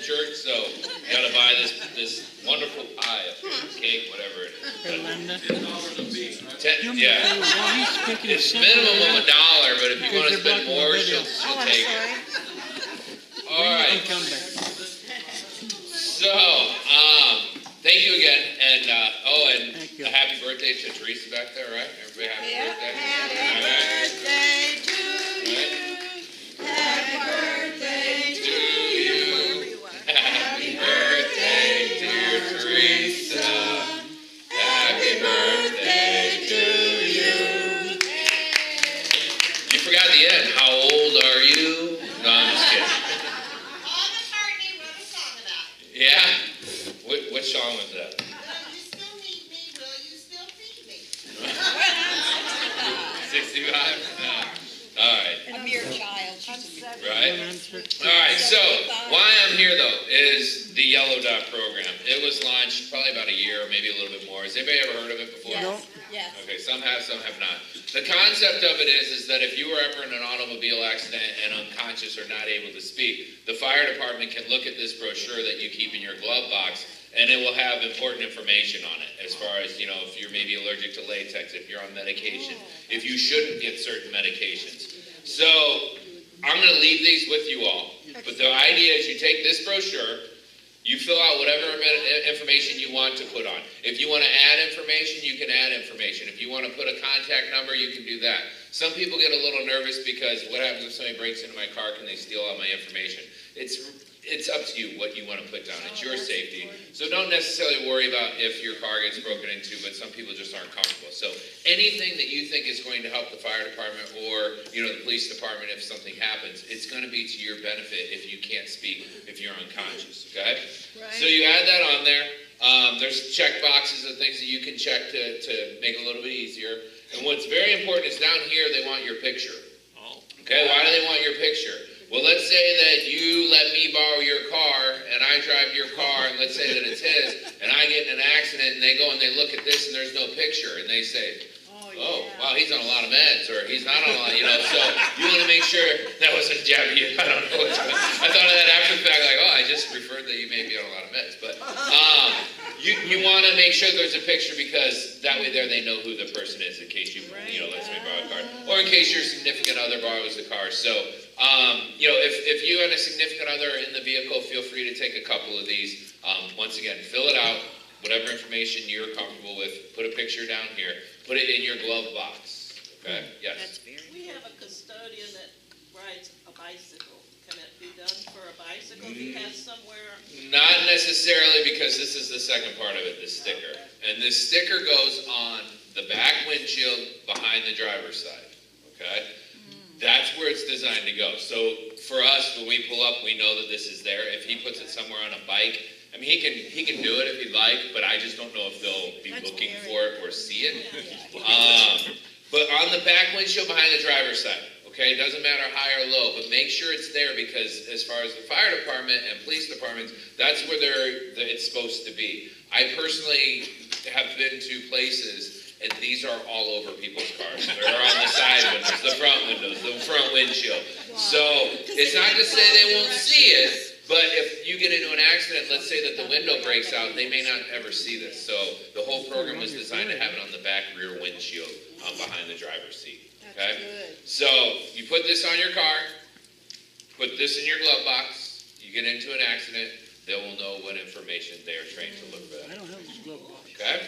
church, so you gotta buy this wonderful pie, cake, whatever it is. Yeah. It's minimum of $1, but if you want to spend more, she'll take it. All right. So, thank you again, and and a happy birthday to Teresa back there, right? Everybody happy birthday? Happy birthday to you. Happy birthday to you. Happy birthday, dear Teresa. Happy birthday to you. You forgot the end. How old are you? No, I'm just kidding. Paul McCartney wrote a song about it. Yeah? What song was that? Will you still need me? Will you still feed me? 65? No. All right. A mere child. She's Right? All right, so why I'm here, though, is the Yellow Dot program. It was launched probably about a year, or maybe a little bit more. Has anybody ever heard of it before? Yes. Yes. Okay, some have not. The concept of it is that if you were ever in an automobile accident and unconscious or not able to speak, the fire department can look at this brochure that you keep in your glove box, and it will have important information on it as far as, if you're maybe allergic to latex, if you're on medication, if you shouldn't get certain medications. So I'm going to leave these with you all, but the idea is you take this brochure, you fill out whatever information you want to put on. If you want to add information, you can add information. If you want to put a contact number, you can do that. Some people get a little nervous because what happens if somebody breaks into my car? Can they steal all my information? It's up to you what you want to put down. It's your safety. So don't necessarily worry about if your car gets broken into, but some people just aren't comfortable. So anything that you think is going to help the fire department or, the police department if something happens, it's going to be to your benefit if you can't speak, if you're unconscious, okay? Right. So you add that on there. There's check boxes and things that you can check to make it a little bit easier. And what's very important is down here they want your picture. Okay, why do they want your picture? Well, let's say that you let me borrow your car, and I drive your car, and let's say that it's his, and I get in an accident, and they go and they look at this, and there's no picture, and they say, oh, wow, he's on a lot of meds, or he's not on a lot, so you want to make sure that wasn't jab you. I don't know. I thought of that after the fact, like, I just referred that you may be on a lot of meds, but you want to make sure there's a picture because that way there they know who the person is in case you, lets me borrow a car, or in case your significant other borrows the car. So, if you and a significant other are in the vehicle, feel free to take a couple of these. Once again, fill it out, whatever information you're comfortable with. Put a picture down here. Put it in your glove box. Okay? Yes? We have a custodian that rides a bicycle. Can it be done for a bicycle if he has somewhere? Not necessarily, because this is the second part of it, the sticker. And this sticker goes on the back windshield behind the driver's side. Okay? That's where it's designed to go. So for us, when we pull up, we know that this is there. If he puts it somewhere on a bike, he can do it if he'd like, but I just don't know if they'll be looking for it or see it. But on the back windshield behind the driver's side, okay, it doesn't matter high or low, but make sure it's there because as far as the fire department and police departments, that's where it's supposed to be. I personally have been to places and these are all over people's cars. They're on the side windows, the front windows, the front windshield. So it's not to say they won't see it, but if you get into an accident, let's say that the window breaks out, they may not ever see this. So the whole program was designed to have it on the back rear windshield behind the driver's seat. Okay? So you put this on your car, put this in your glove box, you get into an accident, they will know what information they are trained to look for that. I don't have this glove box. Okay?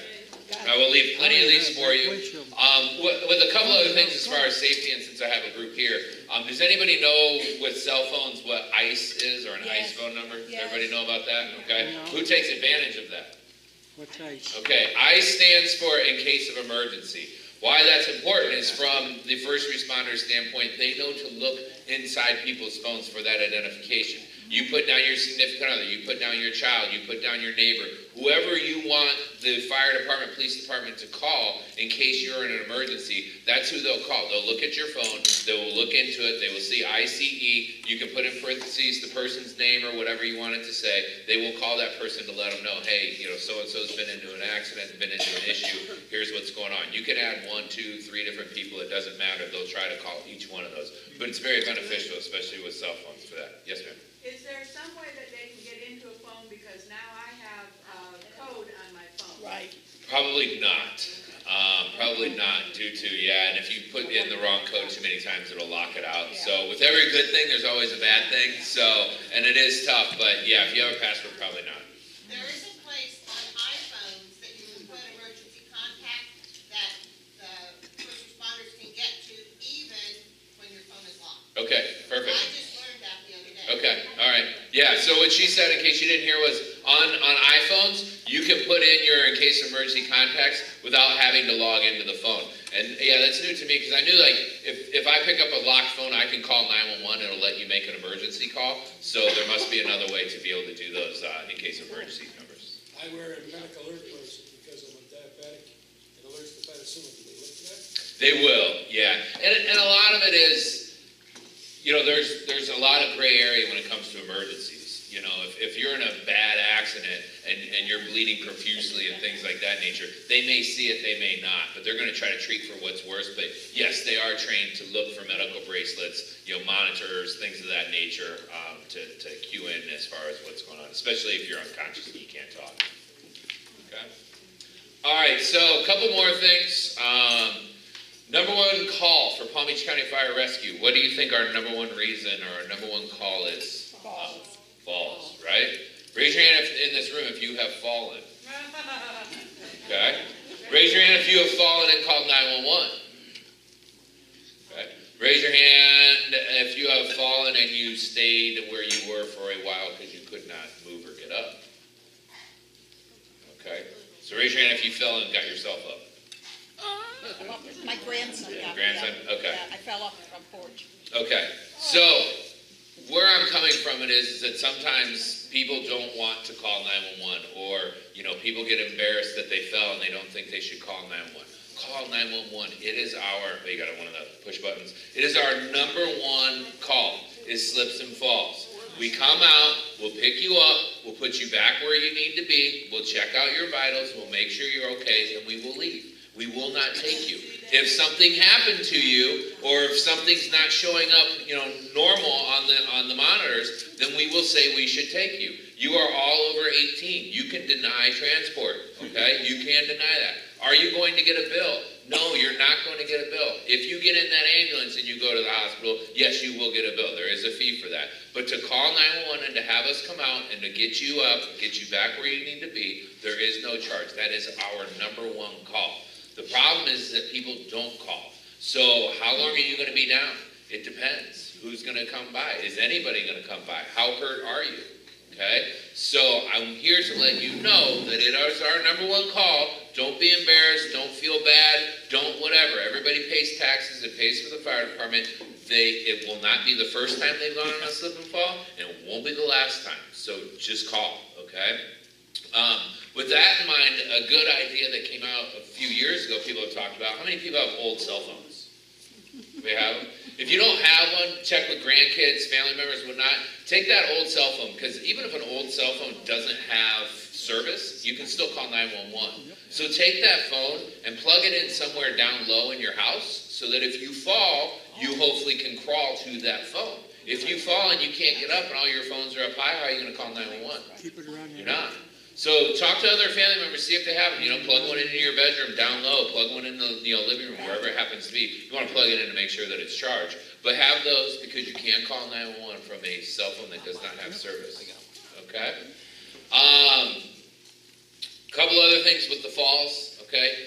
I will leave plenty of these for you. With a couple other things as far as safety, and since I have a group here, does anybody know with cell phones what ICE is, or an ICE phone number? Does everybody know about that? Okay. No. Who takes advantage of that? What's ICE? Okay, ICE stands for in case of emergency. Why that's important is from the first responder standpoint, they know to look inside people's phones for that identification. You put down your significant other, you put down your child, you put down your neighbor, whoever you want the fire department, police department to call in case you're in an emergency, that's who they'll call. They'll look at your phone, they will look into it, they will see ICE, you can put in parentheses the person's name or whatever you want it to say. They will call that person to let them know, hey, so-and-so's been into an accident, been into an issue, here's what's going on. You can add 1, 2, 3 different people, it doesn't matter. They'll try to call each one of those. But it's very beneficial, especially with cell phones for that. Yes, ma'am? Is there some way that they can get into because now I have code on my phone. Right. Probably not. Probably not due to, and if you put in the wrong code too many times, it'll lock it out. So with every good thing, there's always a bad thing. So, and it is tough, but yeah, if you have a password, probably not. There is a place on iPhones that you can put emergency contact that the first responders can get to even when your phone is locked. Okay, perfect. I just learned that the other day. Okay, all right. Yeah, so what she said, in case you didn't hear, was on iPhones, you can put in your in case of emergency contacts without having to log into the phone. And yeah, that's new to me because I knew like if I pick up a locked phone, I can call 911, it'll let you make an emergency call. So there must be another way to be able to do those in case of emergency numbers. I wear a medical alert person because I'm a diabetic. It alerts the penicillin. Do they look for that? They will, yeah. And a lot of it is, you know, there's a lot of gray area when it comes to emergencies. You know, if you're in a bad accident and you're bleeding profusely and things like that nature, they may see it, they may not, but they're going to try to treat for what's worse. But yes, they are trained to look for medical bracelets, you know, monitors, things of that nature, to cue in as far as what's going on, especially if you're unconscious and you can't talk. Okay. All right, so a couple more things. Number one call for Palm Beach County Fire Rescue. What do you think our number one reason or our number one call is? Falls, right? Raise your hand in this room if you have fallen. Okay? Raise your hand if you have fallen and called 911. Okay? Raise your hand if you have fallen and you stayed where you were for a while because you could not move or get up. Okay? So raise your hand if you fell and got yourself up. My grandson got me Grandson? up. Okay. Yeah, I fell off the front porch. Okay, so where I'm coming from it is that sometimes people don't want to call 911 or, you know, people get embarrassed that they fell and they don't think they should call 911. Call 911. It is you got one of the push buttons. It is our number one call is slips and falls. We come out, we'll pick you up, we'll put you back where you need to be, we'll check out your vitals, we'll make sure you're okay, and we will leave. We will not take you. If something happened to you, or if something's not showing up, you know, normal on the monitors, then we will say we should take you. You are all over 18. You can deny transport. Okay, you can deny that. Are you going to get a bill? No, you're not going to get a bill. If you get in that ambulance and you go to the hospital, yes, you will get a bill. There is a fee for that. But to call 911 and to have us come out and to get you up, get you back where you need to be, there is no charge. That is our number one call. The problem is that people don't call. So how long are you going to be down? It depends. Who's going to come by? Is anybody going to come by? How hurt are you? Okay? So I'm here to let you know that it is our number one call. Don't be embarrassed. Don't feel bad. Don't whatever. Everybody pays taxes. It pays for the fire department. It will not be the first time they've gone on a slip and fall, and it won't be the last time. So just call, okay? With that in mind, a good idea that came out a few years ago, people have talked about, how many people have old cell phones? We have them? If you don't have one, check with grandkids, family members, whatnot. Take that old cell phone, because even if an old cell phone doesn't have service, you can still call 911. So take that phone and plug it in somewhere down low in your house, so that if you fall, you hopefully can crawl to that phone. If you fall and you can't get up and all your phones are up high, how are you going to call 911? Keep it around You're your not. So talk to other family members, see if they have them. You know, plug one into your bedroom down low, plug one in the living room, wherever it happens to be. You want to plug it in to make sure that it's charged. But have those because you can call 911 from a cell phone that does not have service. Okay? Couple other things with the falls, okay?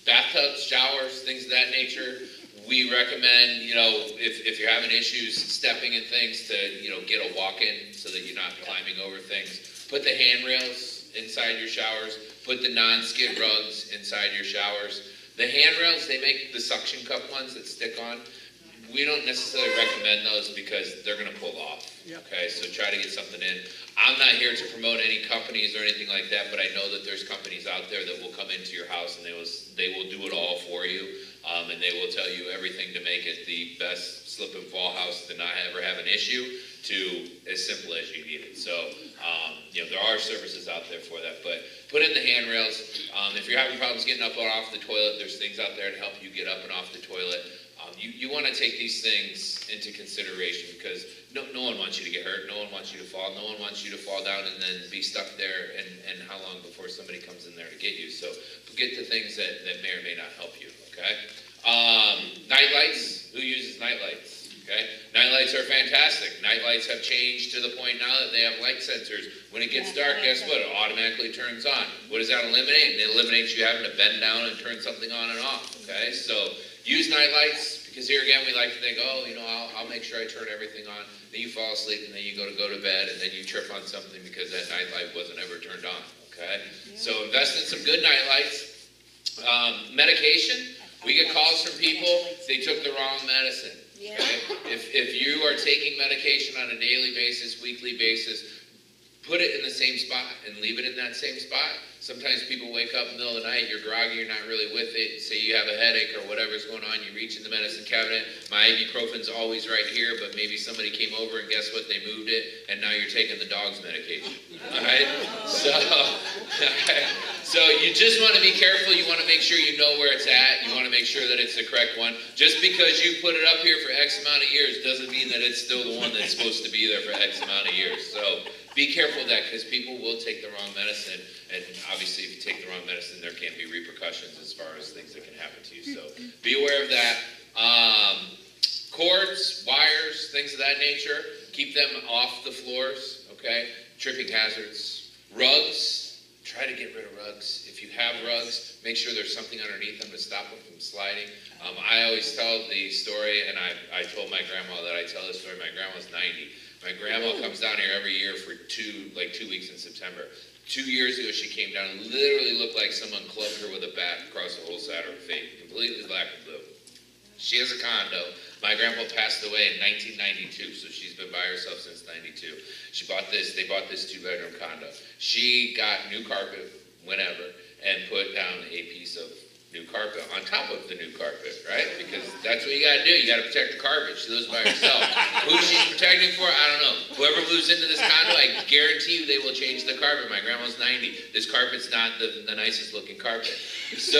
Bathtubs, showers, things of that nature. We recommend, you know, if you're having issues stepping in things to, you know, get a walk-in so that you're not climbing over things. Put the handrails inside your showers. Put the non-skid rugs inside your showers. The handrails, they make the suction cup ones that stick on. We don't necessarily recommend those because they're going to pull off. Okay, so try to get something in. I'm not here to promote any companies or anything like that, but I know that there's companies out there that will come into your house and they will do it all for you. And they will tell you everything to make it the best slip and fall house to not ever have an issue to as simple as you need it. So, you know, there are services out there for that, but put in the handrails. If you're having problems getting up and off the toilet, there's things out there to help you get up and off the toilet. you wanna take these things into consideration, because no one wants you to get hurt, no one wants you to fall, no one wants you to fall down and then be stuck there, and how long before somebody comes in there to get you, so get the things that may or may not help you, okay? Night lights, who uses night lights, okay? Night lights are fantastic. Night lights have changed to the point now that they have light sensors. When it gets dark, guess what? It automatically turns on. What does that eliminate? It eliminates you having to bend down and turn something on and off, okay? So use night lights, because here again, we like to think, oh, I'll make sure I turn everything on. Then you fall asleep, and then you go to bed, and then you trip on something because that night light wasn't ever turned on, okay? So invest in some good night lights. Medication, we get calls from people, they took the wrong medicine. Okay? If you are taking medication on a daily basis, weekly basis, put it in the same spot and leave it in that same spot. Sometimes people wake up in the middle of the night, you're groggy, you're not really with it, say you have a headache or whatever's going on, you reach in the medicine cabinet, my ibuprofen's always right here, but maybe somebody came over and guess what, they moved it, and now you're taking the dog's medication, alright? So you just want to be careful, you want to make sure you know where it's at, you want to make sure that it's the correct one. Just because you put it up here for X amount of years doesn't mean that it's still the one that's supposed to be there for X amount of years. So be careful of that, because people will take the wrong medicine, and obviously if you take the wrong medicine, there can be repercussions as far as things that can happen to you. So be aware of that. Cords, wires, things of that nature, keep them off the floors, okay? Tripping hazards. Rugs, try to get rid of rugs. If you have rugs, make sure there's something underneath them to stop them from sliding. I always tell the story, and I told my grandma that I tell this story. My grandma's 90. My grandma comes down here every year for 2 weeks in September. 2 years ago, she came down and literally looked like someone clubbed her with a bat across the whole side of her face, completely black and blue. She has a condo. My grandpa passed away in 1992, so she's been by herself since 92. They bought this 2-bedroom condo. She got new carpet, whenever, and put down a piece of new carpet on top of the new carpet, right? Because that's what you gotta do. You gotta protect the carpet. She lives by herself. Who she's protecting for, I don't know. Whoever moves into this condo, I guarantee you they will change the carpet. My grandma's 90. This carpet's not the nicest looking carpet. So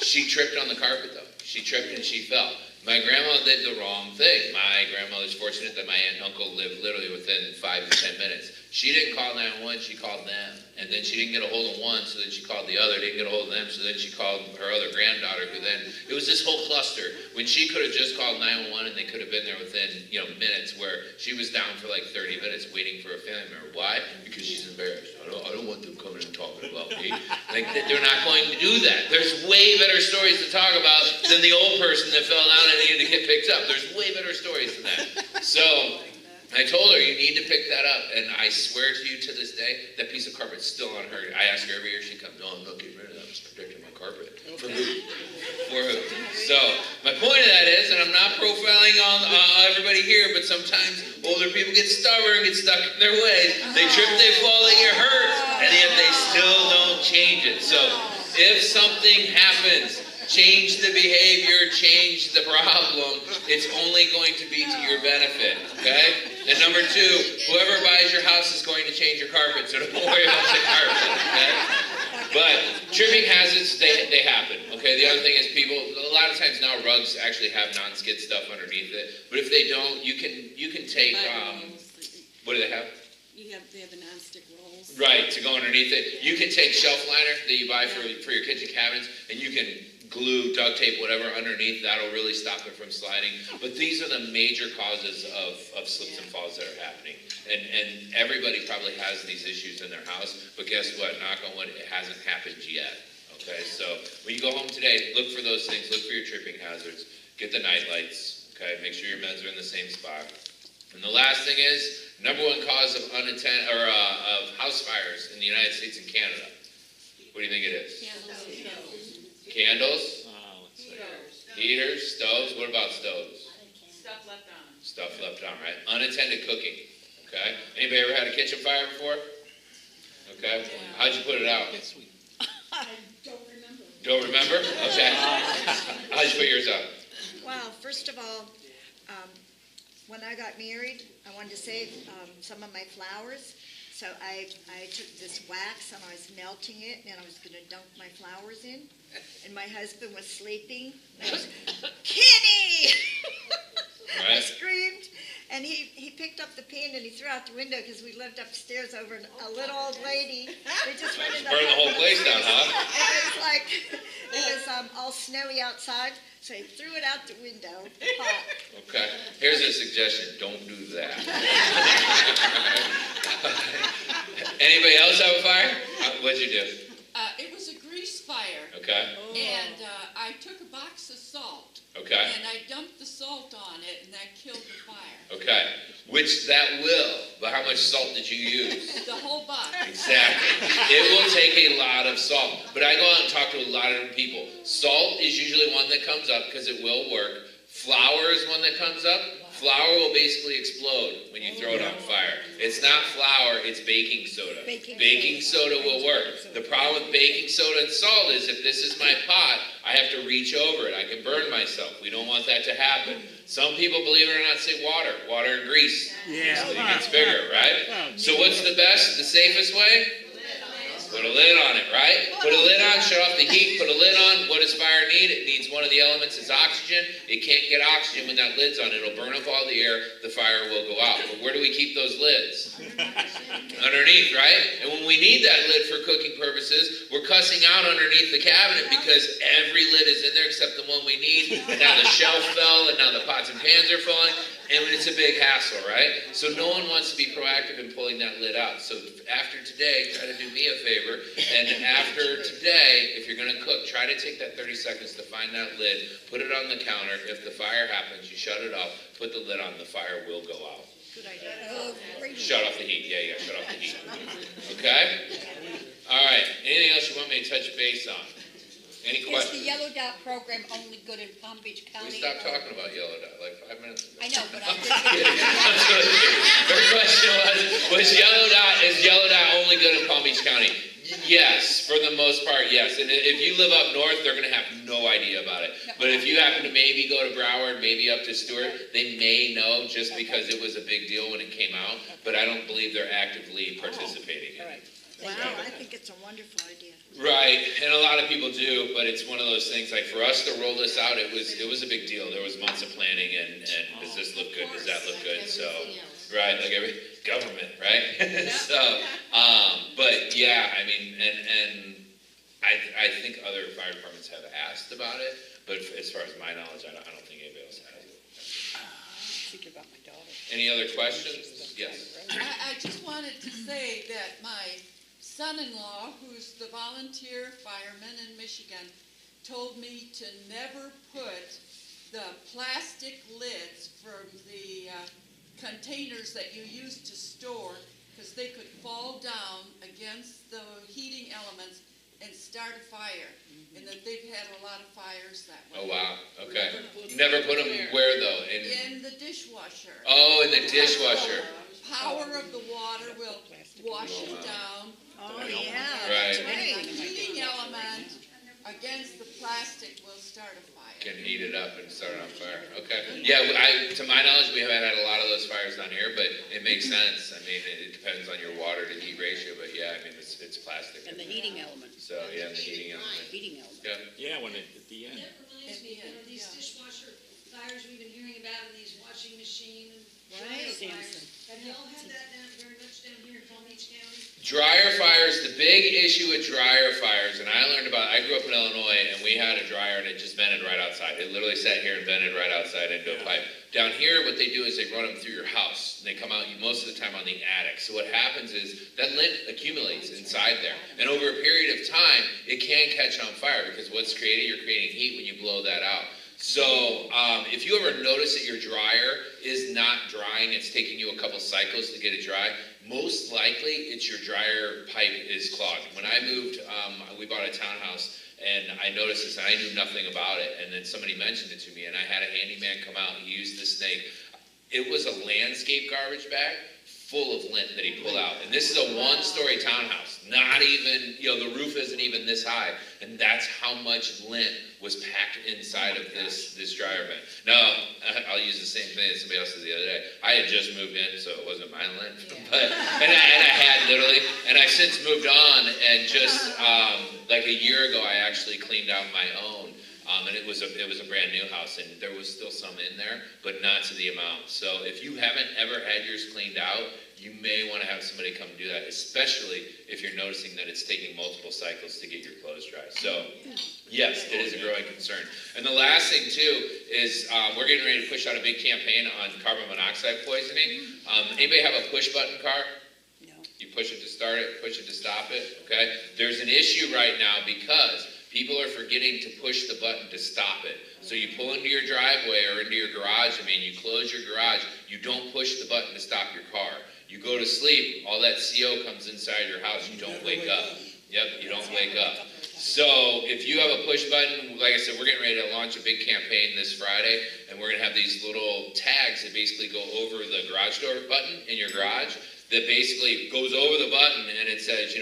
she tripped on the carpet though. She tripped and she fell. My grandma did the wrong thing. My grandma was fortunate that my aunt and uncle lived literally within 5 to 10 minutes. She didn't call 911, she called them. And then she didn't get a hold of one, so then she called the other, didn't get a hold of them, so then she called her other granddaughter, who then, it was this whole cluster. When she could have just called 911 and they could have been there within, minutes, where she was down for like 30 minutes waiting for a family member. Why? Because she's embarrassed. I don't want them coming and talking about me. Like, they're not going to do that. There's way better stories to talk about than the old person that fell down and needed to get picked up. There's way better stories than that. So I told her, you need to pick that up, and I swear to you to this day, that piece of carpet's still on her. I ask her every year she comes, no, I'm not getting rid of that, I'm just protecting my carpet. For who? For who? So, my point of that is, and I'm not profiling on everybody here, but sometimes older people get stubborn, get stuck in their ways. They trip, they fall, they get hurt, and yet they still don't change it. So, if something happens, change the behavior, change the problem. It's only going to be to your benefit, okay? And number 2, whoever buys your house is going to change your carpet, so don't worry about the carpet, okay? But tripping hazards, they happen, okay? The other thing is a lot of times now rugs actually have non-skid stuff underneath it. But if they don't, you can take, what do they have? They have the non-stick rolls. Right, to go underneath it. You can take shelf liner that you buy for your kitchen cabinets, and you can glue, duct tape, whatever underneath. That'll really stop it from sliding. But these are the major causes of slips and falls that are happening. And everybody probably has these issues in their house, but guess what? Knock on wood, it hasn't happened yet. Okay, so when you go home today, look for those things. Look for your tripping hazards. Get the night lights. Okay, make sure your meds are in the same spot. And the last thing is, number 1 cause of of house fires in the United States and Canada. What do you think it is? Candles? Heaters, stoves. What about stoves? Stuff left on. Stuff left on, right? Unattended cooking. Okay. Anybody ever had a kitchen fire before? Okay. How'd you put it out? I don't remember. Don't remember? Okay. How'd you put yours out? Well, first of all, when I got married, I wanted to save some of my flowers. So I took this wax and I was melting it, and I was going to dunk my flowers in. And my husband was sleeping. And I was Kenny! I Right? screamed, and he picked up the pin and he threw out the window because we lived upstairs over a little old lady. We just went in Burn the whole place down, huh? It was like, it was all snowy outside, so he threw it out the window, the pot. Okay, here's a suggestion, don't do that. Anybody else have a fire? What'd you do? It was a grease fire, Okay, and I took a box of salt, okay, and I dumped the salt on it, and that killed the fire. okay. Which that will, but how much salt did you use? The whole box. Exactly. It will take a lot of salt. But I go out and talk to a lot of different people. Salt is usually one that comes up because it will work. Flour is one that comes up. Flour will basically explode when you throw it on fire. It's not flour, it's baking soda. Baking soda will work. The problem with baking soda and salt is if this is my pot, I have to reach over it. I can burn myself. We don't want that to happen. Some people, believe it or not, say water. Water and grease. Yeah. So it gets bigger, right? So what's the best, the safest way? Put a lid on it, right? Put a lid on, shut off the heat, put a lid on. What does fire need? It needs one of the elements is oxygen. It can't get oxygen when that lid's on. It'll burn up all the air. The fire will go out. But where do we keep those lids? Underneath, right? And when we need that lid for cooking purposes, we're cussing out underneath the cabinet because every lid is in there except the one we need. And now the shelf fell, and now the pots and pans are falling. And it's a big hassle, right? So no one wants to be proactive in pulling that lid out. So after today, try to do me a favor. And after today, if you're going to cook, try to take that 30 seconds to find that lid, put it on the counter. If the fire happens, you shut it off, put the lid on, the fire will go out. Good idea. Shut off the heat. Yeah, shut off the heat. Okay? All right. Anything else you want me to touch base on? Any Is questions? the Yellow Dot program only good in Palm Beach County? We stopped talking about Yellow Dot like 5 minutes ago. I know, but I Her question was is Yellow Dot only good in Palm Beach County? Yes, for the most part, yes. And if you live up north, they're going to have no idea about it. But if you happen to maybe go to Broward, maybe up to Stewart, they may know just because it was a big deal when it came out. But I don't believe they're actively participating in it. Wow, I think it's a wonderful idea. Right, and a lot of people do, but it's one of those things, like for us to roll this out, it was a big deal. There was months of planning and does this look good, does that look good, so, right, like every government, right? So, but yeah, I mean, and I think other fire departments have asked about it, but as far as my knowledge, I don't think anybody else has it. Thinking about my daughter. Any other questions? Yes. I just wanted to say that my son-in-law, who's the volunteer fireman in Michigan, told me to never put the plastic lids from the containers that you use to store, because they could fall down against the heating elements and start a fire, and that they've had a lot of fires that way. Oh, wow, okay. Never put them where, though? In the dishwasher. Oh, in the dishwasher. Power of the water will wash it down. Oh, yeah. Right. And the heating element against the plastic will start a fire. Can heat it up and start it on fire. Okay. Yeah, to my knowledge, we haven't had a lot of those fires down here, but it makes sense. I mean, it depends on your water to heat ratio, but yeah, I mean, it's plastic. And the heating element. So, yeah, the heating element. Heating element. Yeah. Yeah, when at the end. That reminds me, these dishwasher fires we've been hearing about and these washing machine and Right. dryer fires. Have y'all had that very much down here in Palm Beach County? Dryer fires, the big issue with dryer fires, and I grew up in Illinois, and we had a dryer, and it just vented right outside. It literally sat here and vented right outside into a pipe. Down here, what they do is they run them through your house, and they come out most of the time on the attic. So what happens is that lint accumulates inside there, and over a period of time, it can catch on fire, because what's created, you're creating heat when you blow that out. So if you ever notice that your dryer is not drying, it's taking you a couple cycles to get it dry, most likely it's your dryer pipe is clogged. When I moved, we bought a townhouse, and I noticed this, and I knew nothing about it, and then somebody mentioned it to me, and I had a handyman come out, and he used the snake. It was a landscape garbage bag full of lint that he pulled out. And this is a one-story townhouse, not even, the roof isn't even this high, and that's how much lint was packed inside of this dryer vent. Now, I'll use the same thing that somebody else said the other day. I had just moved in, so it wasn't my lint, and I had literally, and I've since moved on, and just like a year ago, I actually cleaned out my own. And it was a brand new house, and there was still some in there, but not to the amount. So if you haven't ever had yours cleaned out, you may want to have somebody come do that, especially if you're noticing that it's taking multiple cycles to get your clothes dry. So, yes, it is a growing concern. And the last thing, too, is we're getting ready to push out a big campaign on carbon monoxide poisoning. Anybody have a push-button car? No. You push it to start it, push it to stop it, okay? There's an issue right now because people are forgetting to push the button to stop it. So you pull into your driveway or into your garage, you close your garage, you don't push the button to stop your car. You go to sleep, all that CO comes inside your house, you don't wake up. Yep, you don't wake up. So if you have a push button, like I said, we're getting ready to launch a big campaign this Friday, and we're gonna have these little tags that basically go over the garage door button in your garage, that basically goes over the button and it says,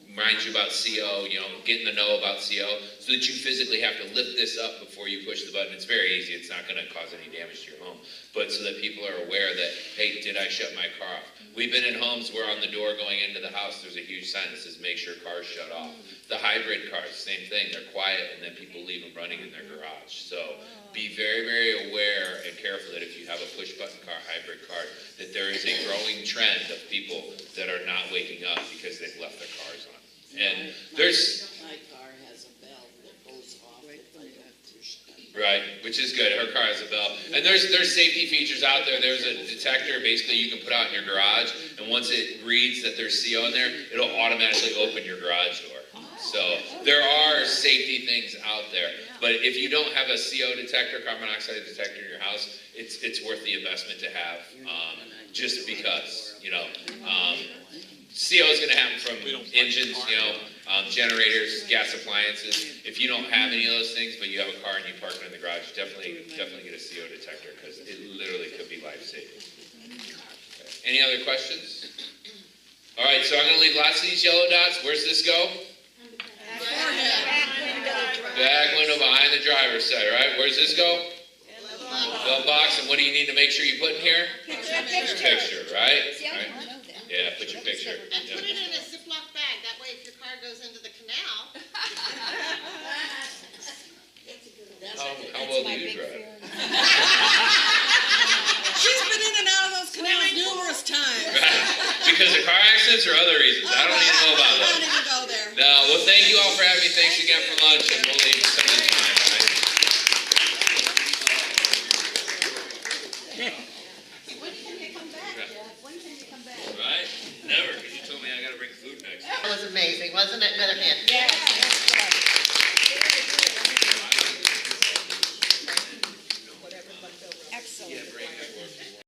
reminds you about CO, getting to know about CO, so that you physically have to lift this up before you push the button. It's very easy. It's not going to cause any damage to your home. But so that people are aware that, hey, did I shut my car off? We've been in homes where on the door going into the house, there's a huge sign that says, make sure cars shut off. The hybrid cars, same thing. They're quiet, and then people leave them running in their garage. So be very, very aware and careful that if you have a push-button car, hybrid car, that there is a growing trend of people that are not waking up because they've left their cars on. And there's... My car has a bell that goes off if I don't push it. Right, which is good. Her car has a bell. And there's safety features out there. There's a detector basically you can put out in your garage, and once it reads that there's CO in there, it'll automatically open your garage door. So there are safety things out there. But if you don't have a CO detector, carbon monoxide detector in your house, it's worth the investment to have, just because, CO is going to happen from engines, generators, gas appliances. If you don't have any of those things, but you have a car and you park it in the garage, definitely get a CO detector because it literally could be life-saving. Okay. Any other questions? All right, so I'm going to leave lots of these yellow dots. Where's this go? Back window behind the driver's side, right? Where's this go? Glove box. And what do you need to make sure you put in here? Picture, right? See, I didn't know that. Yeah, put your picture. And put it in a Ziploc bag, that way if your car goes into the canal. How well do you drive? She's been in and out of those canals numerous times. Because of car accidents or other reasons? I don't even know about Don't that. even go there. No, well, thank you all for having me. Thanks again for lunch, and we'll leave some of this time, all right? When can you come back, Jeff? When can you come back? Right? Never, because you told me I got to bring food next. That was amazing, wasn't it, Weatherman? Yes.